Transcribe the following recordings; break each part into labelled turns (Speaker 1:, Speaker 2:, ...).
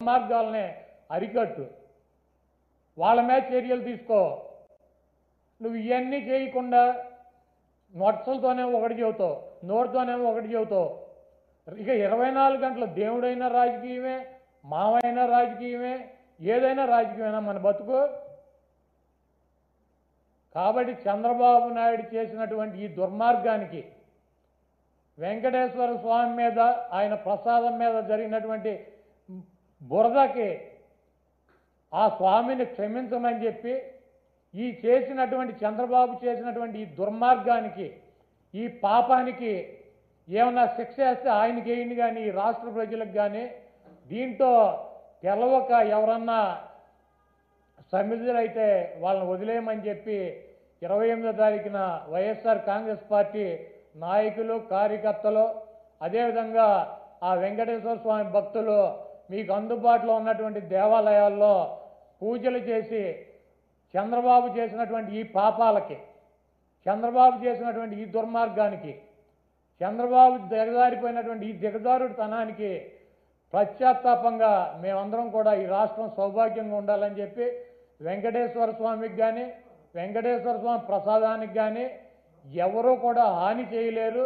Speaker 1: మార్గాలనే అరికట్టు, వాళ్ళ మీద చర్యలు తీసుకో. నువ్వు ఇవన్నీ చేయకుండా నొట్సలతోనేమో ఒకటి చెబుతావు, నోటితోనేమో ఒకటి చెబుతావు. ఇక 24 గంటలు దేవుడైనా రాజకీయమే, మావైనా రాజకీయమే, ఏదైనా రాజకీయమైనా మన బతుకు. కాబట్టి చంద్రబాబు నాయుడు చేసినటువంటి ఈ దుర్మార్గానికి, వెంకటేశ్వర స్వామి మీద, ఆయన ప్రసాదం మీద జరిగినటువంటి బురదకి ఆ స్వామిని క్షమించమని చెప్పి, ఈ చేసినటువంటి చంద్రబాబు చేసినటువంటి ఈ దుర్మార్గానికి, ఈ పాపానికి ఏమన్నా శిక్ష వేస్తే ఆయనకి వేయండి, కానీ ఈ రాష్ట్ర ప్రజలకు కానీ దీంట్లో తెలవక ఎవరన్నా సమిధులైతే వాళ్ళని వదిలేయమని చెప్పి 28వ తారీఖున వైఎస్ఆర్ కాంగ్రెస్ పార్టీ నాయకులు, కార్యకర్తలు, అదేవిధంగా ఆ వెంకటేశ్వర స్వామి భక్తులు మీకు అందుబాటులో ఉన్నటువంటి దేవాలయాల్లో పూజలు చేసి చంద్రబాబు చేసినటువంటి ఈ పాపాలకి, చంద్రబాబు చేసినటువంటి ఈ దుర్మార్గానికి, చంద్రబాబు దిగజారిపోయినటువంటి ఈ దిగజారుడుతనానికి పశ్చాత్తాపంగా మేమందరం కూడా ఈ రాష్ట్రం సౌభాగ్యంగా ఉండాలని చెప్పి వెంకటేశ్వర స్వామికి కానీ, వెంకటేశ్వర స్వామి ప్రసాదానికి కానీ ఎవరూ కూడా హాని చేయలేరు.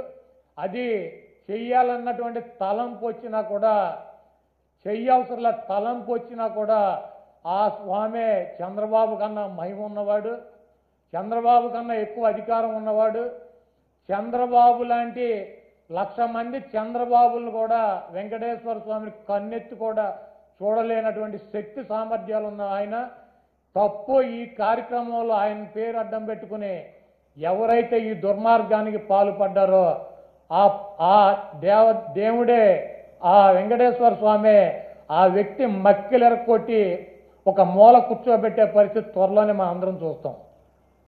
Speaker 1: అది చెయ్యాలన్నటువంటి తలంపు వచ్చినా కూడా, చెయ్యవసరంలా తలంపు వచ్చినా కూడా ఆ స్వామే చంద్రబాబు కన్నా మహిమ ఉన్నవాడు, చంద్రబాబు కన్నా ఎక్కువ అధికారం ఉన్నవాడు. చంద్రబాబు లాంటి 1,00,000 మంది చంద్రబాబులను కూడా వెంకటేశ్వర స్వామిని కన్నెత్తి కూడా చూడలేనటువంటి శక్తి సామర్థ్యాలు ఉన్న ఆయన తప్పు ఈ కార్యక్రమంలో ఆయన పేరు అడ్డం పెట్టుకుని ఎవరైతే ఈ దుర్మార్గానికి పాల్పడ్డారో ఆ దేవుడే, ఆ వెంకటేశ్వర స్వామి ఆ వ్యక్తి మక్కిలెరకొట్టి ఒక మూల కూర్చోబెట్టే పరిస్థితి త్వరలోనే మనం అందరం చూస్తాం.